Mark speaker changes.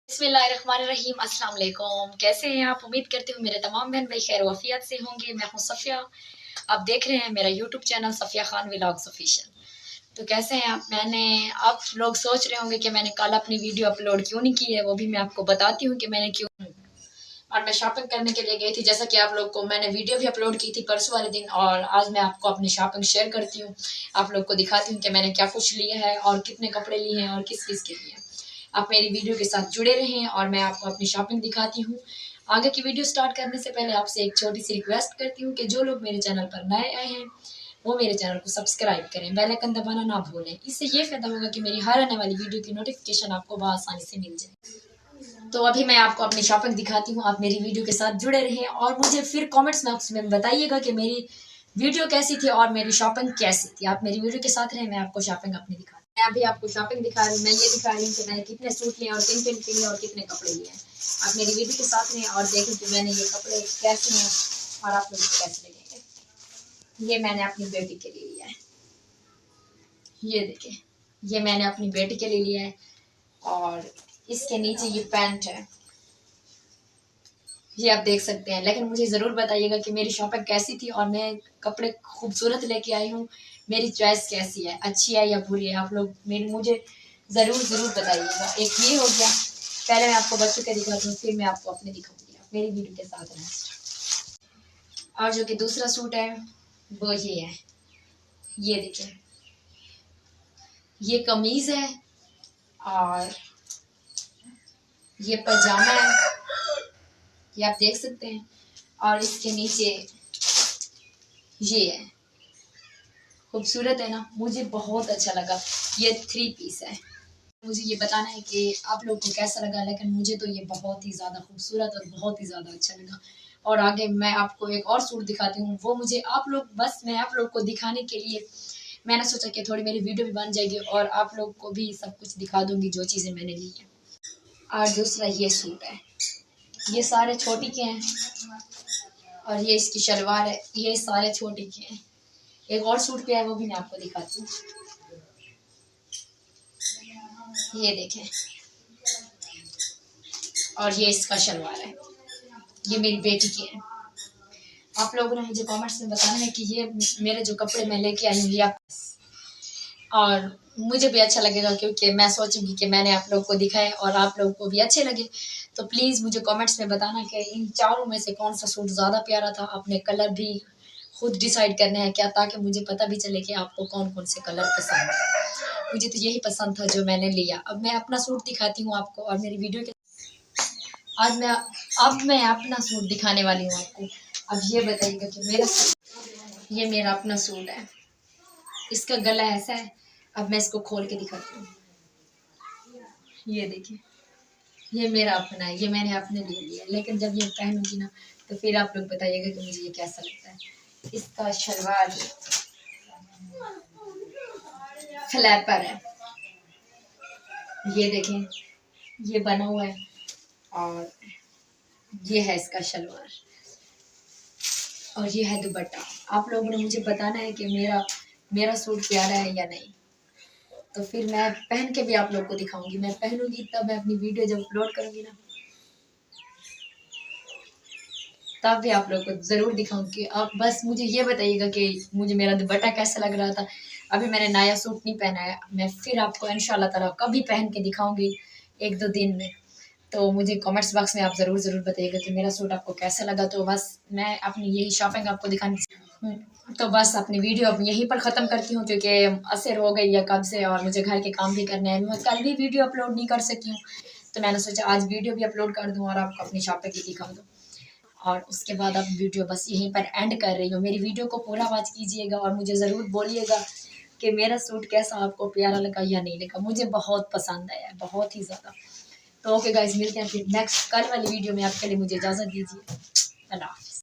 Speaker 1: बिस्मिल्लाहिर्रहमानिर्रहीम, अस्सलाम वालेकुम। कैसे हैं आप? उम्मीद करती हूँ मेरे तमाम बहन भाई खैर वफियत से होंगे। मैं हूँ सफ़िया, आप देख रहे हैं मेरा YouTube channel Safiya Khan vlogs official. तो कैसे हैं आप? आप लोग सोच रहे होंगे कि मैंने कल अपनी वीडियो अपलोड क्यों नहीं की है, वो भी मैं आपको बताती हूँ कि मैंने क्यों। और मैं शॉपिंग करने के लिए गई थी, जैसा कि आप लोग को मैंने वीडियो भी अपलोड की थी परसों वाले दिन, और आज मैं आपको अपनी शॉपिंग शेयर करती हूँ, आप लोग को दिखाती हूँ कि मैंने क्या कुछ लिया है और कितने कपड़े लिए हैं और किस किस के लिए। आप मेरी वीडियो के साथ जुड़े रहें और मैं आपको अपनी शॉपिंग दिखाती हूँ। आगे की वीडियो स्टार्ट करने से पहले आपसे एक छोटी सी रिक्वेस्ट करती हूँ कि जो लोग मेरे चैनल पर नए आए हैं वो मेरे चैनल को सब्सक्राइब करें, बेल आइकन दबाना ना भूलें। इससे ये फायदा होगा कि मेरी हर आने वाली वीडियो की नोटिफिकेशन आपको आसानी से मिल जाए। तो अभी मैं आपको अपनी शॉपिंग दिखाती हूँ, आप मेरी वीडियो के साथ जुड़े रहें और मुझे फिर कमेंट्स बॉक्स में बताइएगा कि मेरी वीडियो कैसी थी और मेरी शॉपिंग कैसी थी। आप मेरी वीडियो के साथ रहें, मैं आपको शॉपिंग अपनी दिखा, मैं अभी आपको शॉपिंग दिखा रही हूँ। मैं ये दिखा रही हूँ कि मैंने कितने सूट लिए और किन किन के लिए और कितने कपड़े लिए हैं। आप मेरी वीडियो के साथ रहें और देखें कि मैंने ये कपड़े कैसे हैं और आप लोग कैसे लगेंगे। ये मैंने अपनी बेटी के लिए लिया है, ये देखें, ये मैंने अपनी बेटी के लिए लिया है और इसके नीचे ये पैंट है, ये आप देख सकते हैं। लेकिन मुझे ज़रूर बताइएगा कि मेरी शॉपिंग कैसी थी और मैं कपड़े खूबसूरत लेके आई हूँ, मेरी चॉइस कैसी है, अच्छी है या बुरी है। आप लोग मुझे ज़रूर ज़रूर बताइएगा। एक ये हो गया, पहले मैं आपको बच्चों के दिखाती हूँ, फिर मैं आपको अपने दिखाऊंगी। आप मेरी वीडियो के साथ रहें। और जो कि दूसरा सूट है वो ये है, ये देखिए, ये कमीज़ है और ये पजामा है, ये आप देख सकते हैं। और इसके नीचे ये है, खूबसूरत है ना, मुझे बहुत अच्छा लगा। ये 3 पीस है। मुझे ये बताना है कि आप लोग को कैसा लगा, लेकिन मुझे तो ये बहुत ही ज़्यादा खूबसूरत और बहुत ही ज़्यादा अच्छा लगा। और आगे मैं आपको एक और सूट दिखाती हूँ, वो मुझे आप लोग, बस मैं आप लोग को दिखाने के लिए मैंने सोचा कि थोड़ी मेरी वीडियो भी बन जाएगी और आप लोग को भी सब कुछ दिखा दूँगी जो चीज़ें मैंने ली हैं। और दूसरा ये सूट है, ये सारे छोटी के हैं और ये इसकी शलवार है, ये सारे छोटी के हैं। एक और सूट पे है, वो भी मैं आपको दिखाती हूँ, ये देखें। और ये इसका शलवार है, ये मेरी बेटी की है। आप लोगों ने मुझे कमेंट्स में बताना है कि ये मेरे जो कपड़े मैं लेके आई हूँ ये आप, और मुझे भी अच्छा लगेगा क्योंकि मैं सोचूंगी कि मैंने आप लोगों को दिखाए और आप लोगों को भी अच्छे लगे। तो प्लीज़ मुझे कमेंट्स में बताना कि इन चारों में से कौन सा सूट ज़्यादा प्यारा था। अपने कलर भी खुद डिसाइड करने हैं क्या, ताकि मुझे पता भी चले कि आपको कौन कौन से कलर पसंद है। मुझे तो यही पसंद था जो मैंने लिया। अब मैं अपना सूट दिखाती हूँ आपको और मेरी वीडियो के अब मैं अपना सूट दिखाने वाली हूँ आपको। अब ये बताइएगा कि ये मेरा अपना सूट है, इसका गला ऐसा है। अब मैं इसको खोल के दिखाती हूँ, ये देखिए, ये मेरा अपना है, ये मैंने अपने लिए लिया। लेकिन जब ये पहनूंगी ना तो फिर आप लोग बताइएगा कि मुझे ये कैसा लगता है। इसका शलवार फ्लैपर है, ये देखें, ये बना हुआ है और ये है इसका शलवार और ये है दुपट्टा। आप लोगों ने मुझे बताना है कि मेरा सूट प्यारा है या नहीं। तो फिर मैं पहन के भी आप लोग को दिखाऊंगी। मैं पहनूंगी तब मैं अपनी वीडियो जब अपलोड करूंगी ना तब भी आप लोग को ज़रूर दिखाऊंगी। आप बस मुझे ये बताइएगा कि मुझे मेरा दुपट्टा कैसा लग रहा था। अभी मैंने नया सूट नहीं पहना है, मैं फिर आपको इंशाल्लाह ताला कभी पहन के दिखाऊंगी 1-2 दिन में। तो मुझे कमेंट्स बॉक्स में आप ज़रूर ज़रूर बताइएगा कि मेरा सूट आपको कैसा लगा। तो बस मैं अपनी यही शॉपिंग आपको दिखानी, तो बस अपनी वीडियो अब यहीं पर ख़त्म करती हूँ क्योंकि असर हो गई है कब से और मुझे घर के काम भी करने हैं। मैं कल भी वीडियो अपलोड नहीं कर सकी हूँ, तो मैंने सोचा आज वीडियो भी अपलोड कर दूँ और आपको अपनी शॉपिंग भी दिखा दूँ। और उसके बाद अब वीडियो बस यहीं पर एंड कर रही हूँ। मेरी वीडियो को पूरा वॉच कीजिएगा और मुझे ज़रूर बोलिएगा कि मेरा सूट कैसा आपको प्यारा लगा या नहीं लगा। मुझे बहुत पसंद आया, बहुत ही ज़्यादा। तो ओके गाइस, मिलते हैं फिर नेक्स्ट कल वाली वीडियो में। आपके लिए मुझे इजाज़त दीजिए। अल्लाह हाफ़िज़।